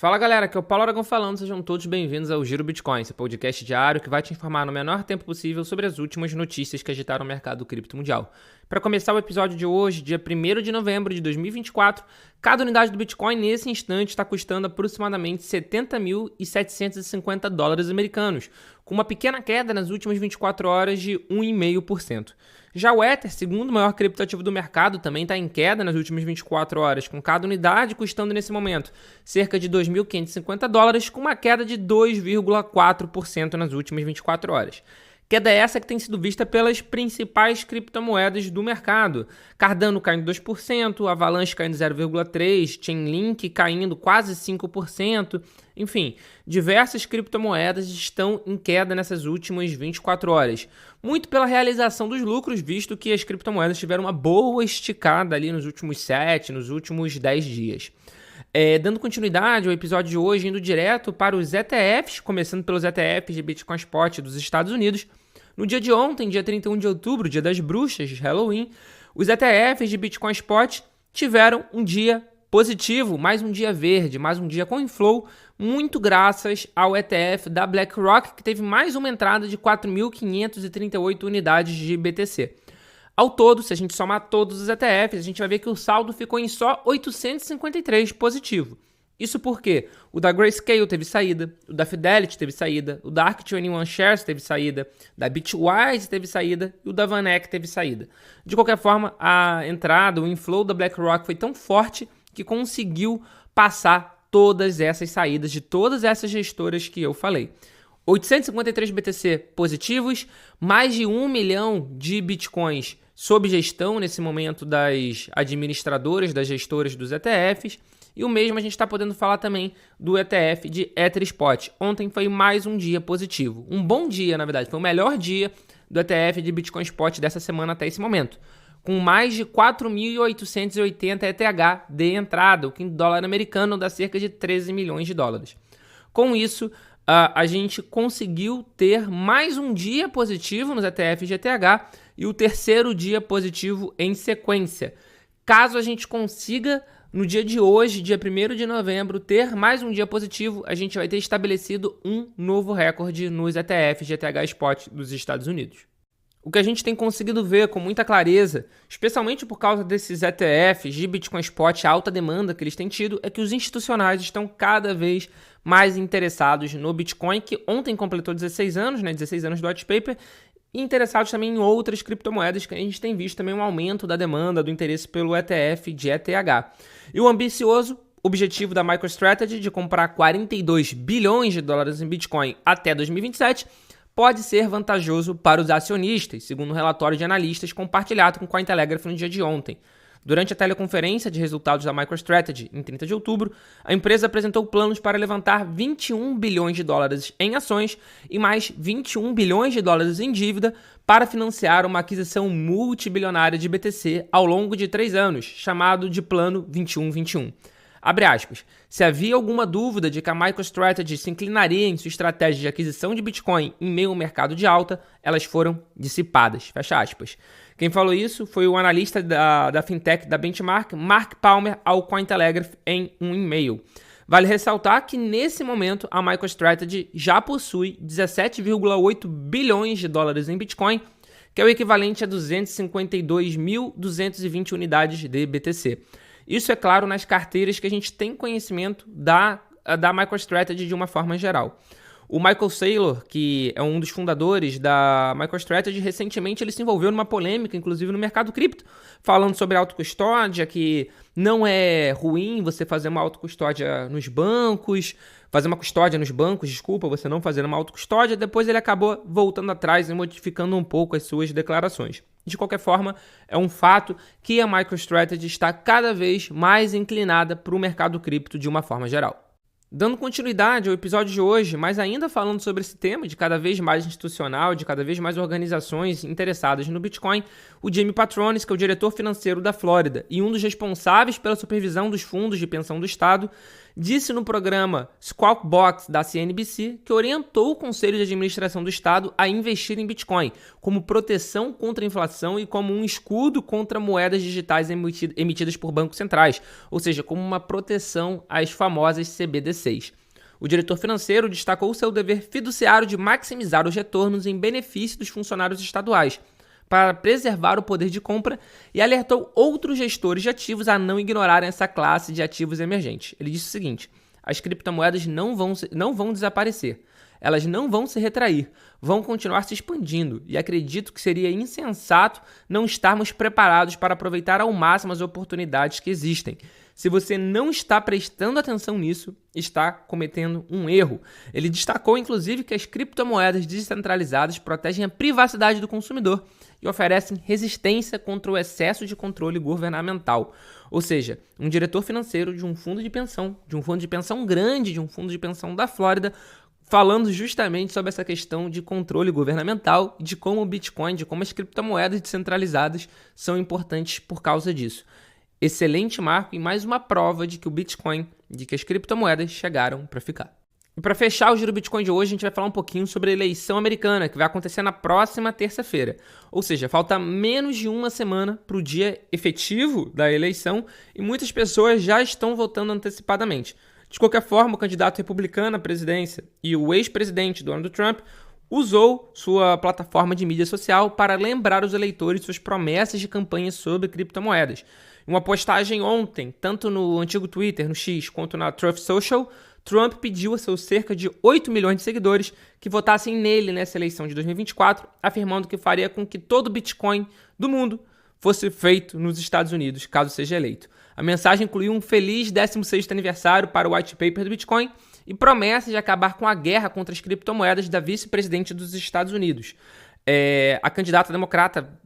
Fala galera, aqui é o Paulo Aragão falando, sejam todos bem-vindos ao Giro Bitcoin, esse podcast diário que vai te informar no menor tempo possível sobre as últimas notícias que agitaram o mercado cripto mundial. Para começar o episódio de hoje, dia 1º de novembro de 2024, cada unidade do Bitcoin nesse instante está custando aproximadamente 70.750 dólares americanos, com uma pequena queda nas últimas 24 horas de 1,5%. Já o Ether, segundo maior criptoativo do mercado, também está em queda nas últimas 24 horas, com cada unidade custando nesse momento cerca de 2.550 dólares, com uma queda de 2,4% nas últimas 24 horas. Queda essa que tem sido vista pelas principais criptomoedas do mercado. Cardano caindo 2%, Avalanche caindo 0,3%, Chainlink caindo quase 5%. Enfim, diversas criptomoedas estão em queda nessas últimas 24 horas. Muito pela realização dos lucros, visto que as criptomoedas tiveram uma boa esticada ali nos últimos 7, nos últimos 10 dias. Dando continuidade ao episódio de hoje, indo direto para os ETFs, começando pelos ETFs de Bitcoin Spot dos Estados Unidos. No dia de ontem, dia 31 de outubro, dia das bruxas, Halloween, os ETFs de Bitcoin Spot tiveram um dia positivo, mais um dia verde, mais um dia com inflow, muito graças ao ETF da BlackRock, que teve mais uma entrada de 4.538 unidades de BTC. Ao todo, se a gente somar todos os ETFs, a gente vai ver que o saldo ficou em só 853 positivo. Isso porque o da Grayscale teve saída, o da Fidelity teve saída, o da ARK21 Shares teve saída, da Bitwise teve saída e o da VanEck teve saída. De qualquer forma, a entrada, o inflow da BlackRock foi tão forte que conseguiu passar todas essas saídas de todas essas gestoras que eu falei. 853 BTC positivos, mais de 1 milhão de Bitcoins sob gestão nesse momento das administradoras, das gestoras dos ETFs. E o mesmo a gente está podendo falar também do ETF de Ether Spot. Ontem foi mais um dia positivo. Um bom dia, na verdade. Foi o melhor dia do ETF de Bitcoin Spot dessa semana até esse momento. Com mais de 4.880 ETH de entrada, o que em dólar americano dá cerca de 13 milhões de dólares. Com isso, a gente conseguiu ter mais um dia positivo nos ETFs de ETH e o terceiro dia positivo em sequência. Caso a gente consiga, no dia de hoje, dia 1º de novembro, ter mais um dia positivo, a gente vai ter estabelecido um novo recorde nos ETFs de ETH Spot dos Estados Unidos. O que a gente tem conseguido ver com muita clareza, especialmente por causa desses ETFs de Bitcoin Spot, a alta demanda que eles têm tido, é que os institucionais estão cada vez mais interessados no Bitcoin, que ontem completou 16 anos, 16 anos do white paper, e interessados também em outras criptomoedas, que a gente tem visto também um aumento da demanda, do interesse pelo ETF de ETH. E o ambicioso objetivo da MicroStrategy de comprar 42 bilhões de dólares em Bitcoin até 2027 pode ser vantajoso para os acionistas, segundo um relatório de analistas compartilhado com o Cointelegraph no dia de ontem. Durante a teleconferência de resultados da MicroStrategy, em 30 de outubro, a empresa apresentou planos para levantar 21 bilhões de dólares em ações e mais 21 bilhões de dólares em dívida para financiar uma aquisição multibilionária de BTC ao longo de 3 anos, chamado de Plano 2121. Abre aspas, se havia alguma dúvida de que a MicroStrategy se inclinaria em sua estratégia de aquisição de Bitcoin em meio ao mercado de alta, elas foram dissipadas, fecha aspas. Quem falou isso foi o analista da fintech da Benchmark, Mark Palmer, ao Cointelegraph em um e-mail. Vale ressaltar que nesse momento a MicroStrategy já possui 17,8 bilhões de dólares em Bitcoin, que é o equivalente a 252.220 unidades de BTC. Isso é claro nas carteiras que a gente tem conhecimento da MicroStrategy de uma forma geral. O Michael Saylor, que é um dos fundadores da MicroStrategy, recentemente ele se envolveu numa polêmica, inclusive no mercado cripto, falando sobre autocustódia, que não é ruim você fazer uma autocustódia nos bancos, fazer uma custódia nos bancos, você não fazer uma autocustódia. Depois ele acabou voltando atrás e modificando um pouco as suas declarações. De qualquer forma, é um fato que a MicroStrategy está cada vez mais inclinada para o mercado cripto de uma forma geral. Dando continuidade ao episódio de hoje, mas ainda falando sobre esse tema de cada vez mais institucional, de cada vez mais organizações interessadas no Bitcoin, o Jamie Patronis, que é o diretor financeiro da Flórida e um dos responsáveis pela supervisão dos fundos de pensão do Estado, disse no programa Squawk Box da CNBC que orientou o Conselho de Administração do Estado a investir em Bitcoin como proteção contra a inflação e como um escudo contra moedas digitais emitidas por bancos centrais, ou seja, como uma proteção às famosas CBDCs. O diretor financeiro destacou seu dever fiduciário de maximizar os retornos em benefício dos funcionários estaduais, para preservar o poder de compra, e alertou outros gestores de ativos a não ignorarem essa classe de ativos emergentes. Ele disse o seguinte: as criptomoedas não vão desaparecer, elas não vão se retrair, vão continuar se expandindo, e acredito que seria insensato não estarmos preparados para aproveitar ao máximo as oportunidades que existem. Se você não está prestando atenção nisso, está cometendo um erro. Ele destacou, inclusive, que as criptomoedas descentralizadas protegem a privacidade do consumidor e oferecem resistência contra o excesso de controle governamental. Ou seja, um diretor financeiro de um fundo de pensão grande, de um fundo de pensão da Flórida, falando justamente sobre essa questão de controle governamental, de como o Bitcoin, de como as criptomoedas descentralizadas são importantes por causa disso. Excelente marco e mais uma prova de que o Bitcoin, de que as criptomoedas chegaram para ficar. E para fechar o Giro Bitcoin de hoje, a gente vai falar um pouquinho sobre a eleição americana, que vai acontecer na próxima terça-feira. Ou seja, falta menos de uma semana para o dia efetivo da eleição e muitas pessoas já estão votando antecipadamente. De qualquer forma, o candidato republicano à presidência e o ex-presidente Donald Trump usou sua plataforma de mídia social para lembrar os eleitores suas promessas de campanha sobre criptomoedas. Em uma postagem ontem, tanto no antigo Twitter, no X, quanto na Truth Social, Trump pediu a seus cerca de 8 milhões de seguidores que votassem nele nessa eleição de 2024, afirmando que faria com que todo o Bitcoin do mundo fosse feito nos Estados Unidos, caso seja eleito. A mensagem incluiu um feliz 16º aniversário para o white paper do Bitcoin e promessa de acabar com a guerra contra as criptomoedas da vice-presidente dos Estados Unidos. A candidata democrata,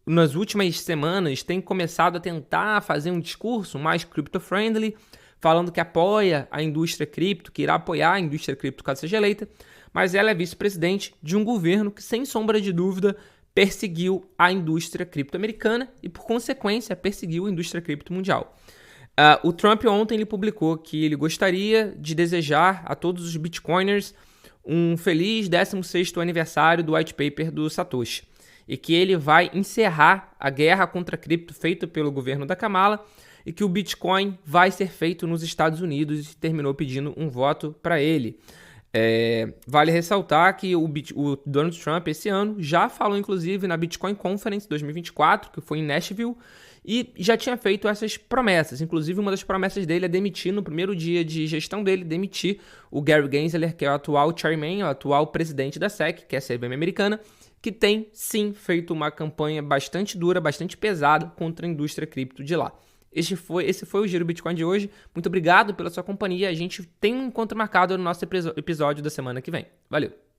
nas últimas semanas, tem começado a tentar fazer um discurso mais crypto-friendly, falando que apoia a indústria cripto, que irá apoiar a indústria cripto caso seja eleita, mas ela é vice-presidente de um governo que, sem sombra de dúvida, perseguiu a indústria cripto americana e, por consequência, perseguiu a indústria cripto mundial. O Trump ontem ele publicou que ele gostaria de desejar a todos os bitcoiners um feliz 16º aniversário do white paper do Satoshi e que ele vai encerrar a guerra contra a cripto feita pelo governo da Kamala e que o Bitcoin vai ser feito nos Estados Unidos e terminou pedindo um voto para ele. Vale ressaltar que o Donald Trump esse ano já falou inclusive na Bitcoin Conference 2024, que foi em Nashville, e já tinha feito essas promessas. Inclusive uma das promessas dele é demitir, no primeiro dia de gestão dele, demitir o Gary Gensler, que é o atual chairman, o atual presidente da SEC, que é a CVM americana, que tem sim feito uma campanha bastante dura, bastante pesada contra a indústria cripto de lá. Esse foi o Giro Bitcoin de hoje. Muito obrigado pela sua companhia. A gente tem um encontro marcado no nosso episódio da semana que vem. Valeu!